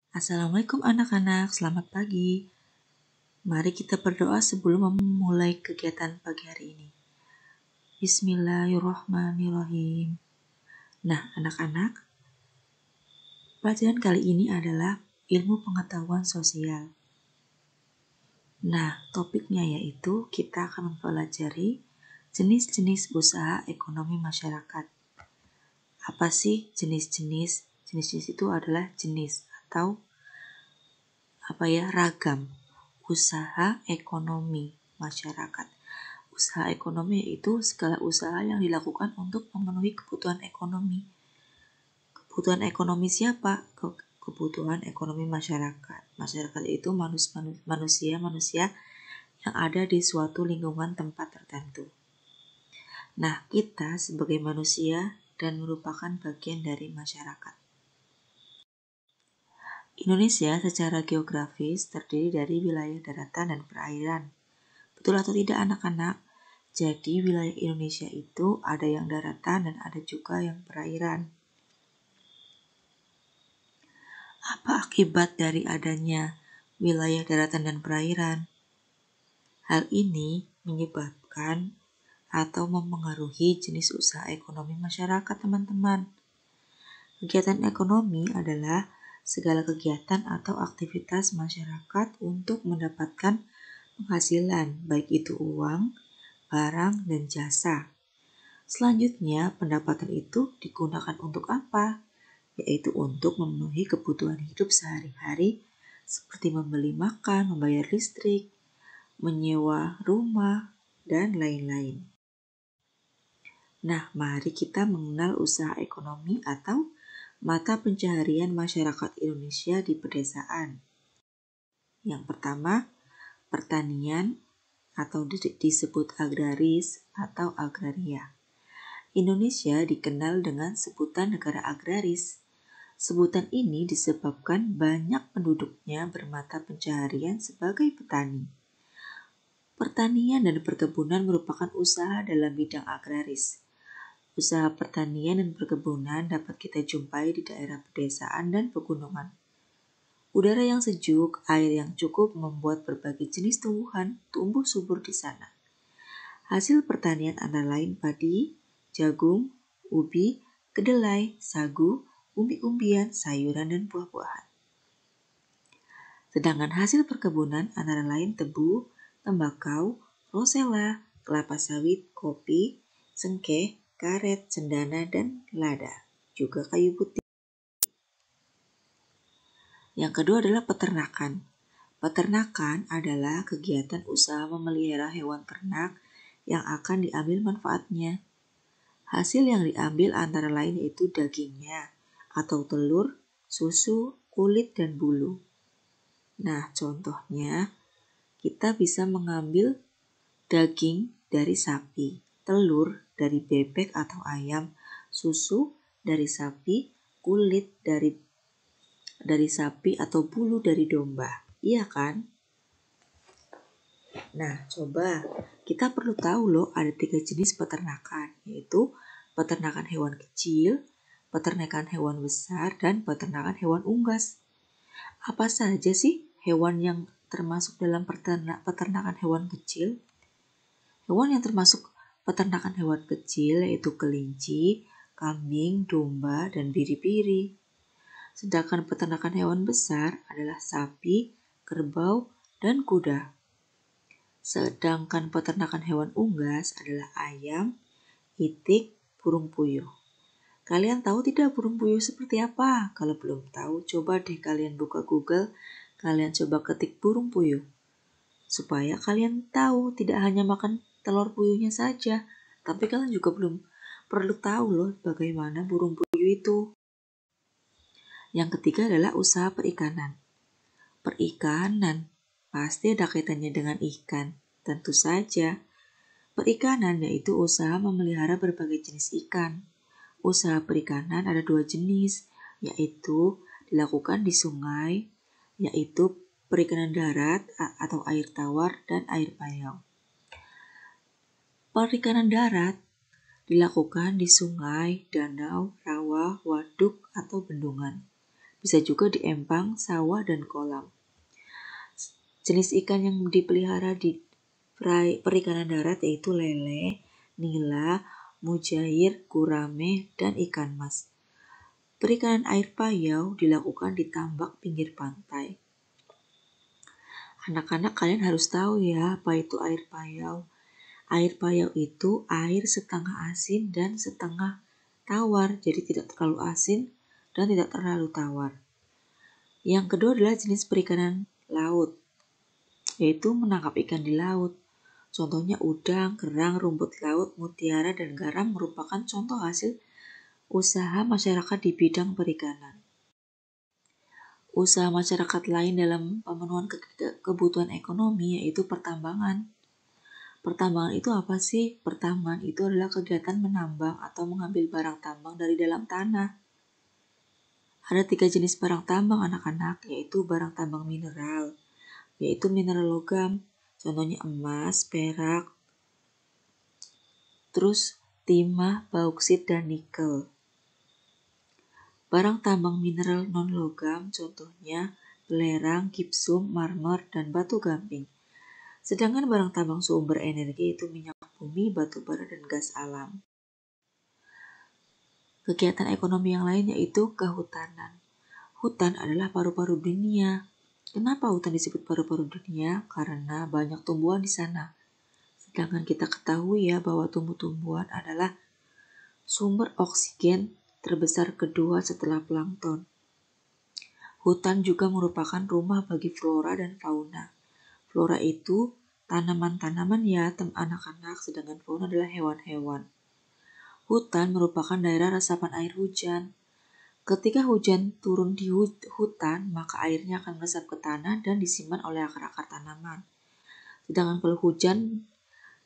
Assalamualaikum anak-anak, selamat pagi. Mari kita berdoa sebelum memulai kegiatan pagi hari ini. Bismillahirrahmanirrahim. Nah, anak-anak, pelajaran kali ini adalah ilmu pengetahuan sosial. Nah, topiknya yaitu kita akan mempelajari jenis-jenis usaha ekonomi masyarakat. Apa sih jenis-jenis? Jenis-jenis itu adalah jenis atau ragam usaha ekonomi masyarakat. Usaha ekonomi yaitu segala usaha yang dilakukan untuk memenuhi kebutuhan ekonomi. Kebutuhan ekonomi siapa? Kebutuhan ekonomi masyarakat. Masyarakat itu manusia yang ada di suatu lingkungan tempat tertentu. Nah, kita sebagai manusia dan merupakan bagian dari masyarakat. Indonesia secara geografis terdiri dari wilayah daratan dan perairan. Betul atau tidak anak-anak? Jadi wilayah Indonesia itu ada yang daratan dan ada juga yang perairan. Apa akibat dari adanya wilayah daratan dan perairan? Hal ini menyebabkan atau mempengaruhi jenis usaha ekonomi masyarakat, teman-teman. Kegiatan ekonomi adalah segala kegiatan atau aktivitas masyarakat untuk mendapatkan penghasilan, baik itu uang, barang, dan jasa. Selanjutnya, pendapatan itu digunakan untuk apa? Yaitu untuk memenuhi kebutuhan hidup sehari-hari seperti membeli makan, membayar listrik, menyewa rumah, dan lain-lain. Nah, mari kita mengenal usaha ekonomi atau mata pencaharian masyarakat Indonesia di pedesaan. Yang pertama, pertanian atau disebut agraris atau agraria. Indonesia dikenal dengan sebutan negara agraris. Sebutan ini disebabkan banyak penduduknya bermata pencaharian sebagai petani. Pertanian dan perkebunan merupakan usaha dalam bidang agraris. Usaha pertanian dan perkebunan dapat kita jumpai di daerah pedesaan dan pegunungan. Udara yang sejuk, air yang cukup membuat berbagai jenis tumbuhan tumbuh subur di sana. Hasil pertanian antara lain padi, jagung, ubi, kedelai, sagu, umbi-umbian, sayuran, dan buah-buahan. Sedangkan hasil perkebunan antara lain tebu, tembakau, rosella, kelapa sawit, kopi, cengkeh, karet, cendana, dan lada, juga kayu putih. Yang kedua adalah peternakan. Peternakan adalah kegiatan usaha memelihara hewan ternak yang akan diambil manfaatnya. Hasil yang diambil antara lain yaitu dagingnya atau telur, susu, kulit, dan bulu. Nah, contohnya kita bisa mengambil daging dari sapi, telur dari bebek atau ayam, susu dari sapi, kulit dari sapi atau bulu dari domba. Iya kan? Nah, coba kita perlu tahu loh ada 3 jenis peternakan, yaitu peternakan hewan kecil, peternakan hewan besar, dan peternakan hewan unggas. Apa saja sih hewan yang termasuk dalam peternakan hewan kecil? Hewan yang termasuk peternakan hewan kecil yaitu kelinci, kambing, domba, dan biri-biri. Sedangkan peternakan hewan besar adalah sapi, kerbau, dan kuda. Sedangkan peternakan hewan unggas adalah ayam, itik, burung puyuh. Kalian tahu tidak burung puyuh seperti apa? Kalau belum tahu, coba deh kalian buka Google, kalian coba ketik burung puyuh. Supaya kalian tahu tidak hanya makan telur puyuhnya saja, tapi kalian juga belum perlu tahu loh bagaimana burung puyuh itu. Yang ketiga adalah usaha perikanan. Perikanan pasti ada kaitannya dengan ikan. Tentu saja, perikanan yaitu usaha memelihara berbagai jenis ikan. Usaha perikanan ada 2 jenis, yaitu dilakukan di sungai, yaitu perikanan darat atau air tawar dan air payau. Perikanan darat dilakukan di sungai, danau, rawa, waduk, atau bendungan. Bisa juga di empang, sawah, dan kolam. Jenis ikan yang dipelihara di perikanan darat yaitu lele, nila, mujair, gurame, dan ikan mas. Perikanan air payau dilakukan di tambak pinggir pantai. Anak-anak, kalian harus tahu ya apa itu air payau. Air payau itu air setengah asin dan setengah tawar, jadi tidak terlalu asin dan tidak terlalu tawar. Yang kedua adalah jenis perikanan laut, yaitu menangkap ikan di laut. Contohnya udang, kerang, rumput laut, mutiara, dan garam merupakan contoh hasil usaha masyarakat di bidang perikanan. Usaha masyarakat lain dalam pemenuhan kebutuhan ekonomi yaitu pertambangan. Pertambangan itu apa sih? Pertambangan itu adalah kegiatan menambang atau mengambil barang tambang dari dalam tanah. Ada 3 jenis barang tambang anak-anak, yaitu barang tambang mineral, yaitu mineral logam, contohnya emas, perak, terus timah, bauksit, dan nikel. Barang tambang mineral non-logam contohnya belerang, gipsum, marmer, dan batu gamping. Sedangkan barang tambang sumber energi itu minyak bumi, batu bara, dan gas alam. Kegiatan ekonomi yang lain yaitu kehutanan. Hutan adalah paru-paru dunia. Kenapa hutan disebut paru-paru dunia? Karena banyak tumbuhan di sana. Sedangkan kita ketahui ya bahwa tumbuh-tumbuhan adalah sumber oksigen terbesar kedua setelah plankton. Hutan juga merupakan rumah bagi flora dan fauna. Flora itu tanaman-tanaman ya anak-anak, sedangkan fauna adalah hewan-hewan. Hutan merupakan daerah resapan air hujan. Ketika hujan turun di hutan, maka airnya akan meresap ke tanah dan disimpan oleh akar-akar tanaman. Sedangkan kalau hujan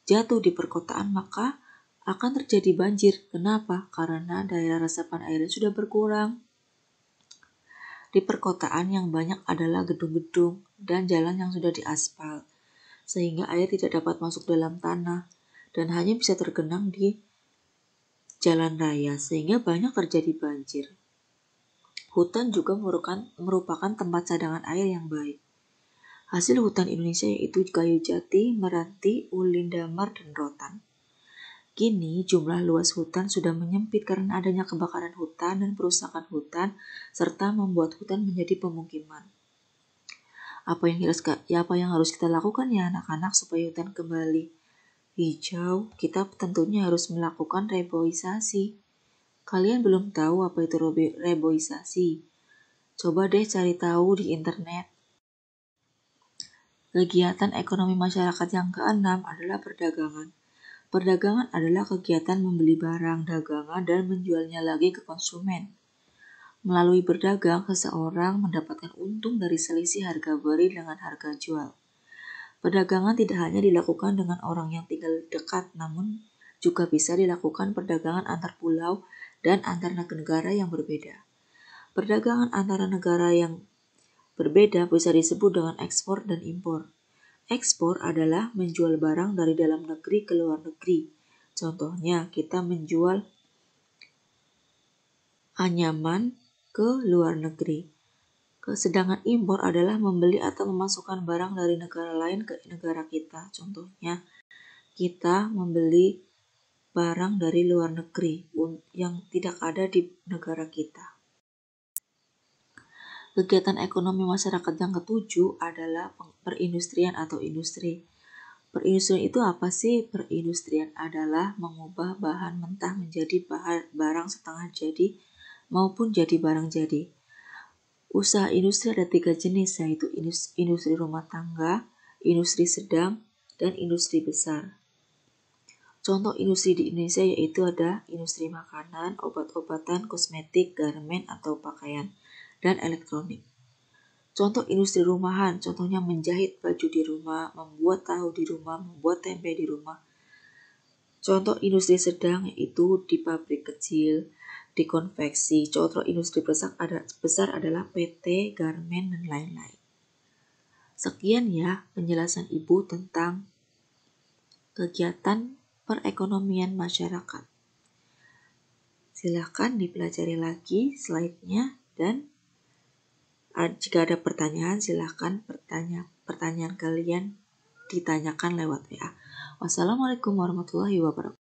jatuh di perkotaan, maka akan terjadi banjir. Kenapa? Karena daerah resapan airnya sudah berkurang. Di perkotaan yang banyak adalah gedung-gedung dan jalan yang sudah diaspal, sehingga air tidak dapat masuk dalam tanah dan hanya bisa tergenang di jalan raya, sehingga banyak terjadi banjir. Hutan juga merupakan tempat cadangan air yang baik. Hasil hutan Indonesia yaitu kayu jati, meranti, ulin damar, dan rotan. Kini jumlah luas hutan sudah menyempit karena adanya kebakaran hutan dan perusakan hutan, serta membuat hutan menjadi pemukiman. Apa yang harus kita lakukan ya anak-anak supaya hutan kembali hijau? Kita tentunya harus melakukan reboisasi. Kalian belum tahu apa itu reboisasi? Coba deh cari tahu di internet. Kegiatan ekonomi masyarakat yang keenam adalah perdagangan. Perdagangan adalah kegiatan membeli barang dagangan dan menjualnya lagi ke konsumen. Melalui berdagang, seseorang mendapatkan untung dari selisih harga beli dengan harga jual. Perdagangan tidak hanya dilakukan dengan orang yang tinggal dekat, namun juga bisa dilakukan perdagangan antar pulau dan antar negara yang berbeda. Perdagangan antara negara yang berbeda bisa disebut dengan ekspor dan impor. Ekspor adalah menjual barang dari dalam negeri ke luar negeri. Contohnya, kita menjual anyaman ke luar negeri. Sedangkan impor adalah membeli atau memasukkan barang dari negara lain ke negara kita. Contohnya, kita membeli barang dari luar negeri yang tidak ada di negara kita. Kegiatan ekonomi masyarakat yang ketujuh adalah perindustrian atau industri. Perindustrian itu apa sih? Perindustrian adalah mengubah bahan mentah menjadi barang setengah jadi maupun jadi barang jadi. Usaha industri ada 3 jenis, yaitu industri rumah tangga, industri sedang, dan industri besar. Contoh industri di Indonesia yaitu ada industri makanan, obat-obatan, kosmetik, garmen atau pakaian, dan elektronik. Contoh industri rumahan, contohnya menjahit baju di rumah, membuat tahu di rumah, membuat tempe di rumah. Contoh industri sedang yaitu di pabrik kecil, di konveksi. Contoh industri besar adalah PT, garmen, dan lain-lain. Sekian ya penjelasan Ibu tentang kegiatan perekonomian masyarakat. Silakan dipelajari lagi slide-nya dan Jika ada pertanyaan, silahkan pertanyaan kalian ditanyakan lewat WA. Wassalamualaikum warahmatullahi wabarakatuh.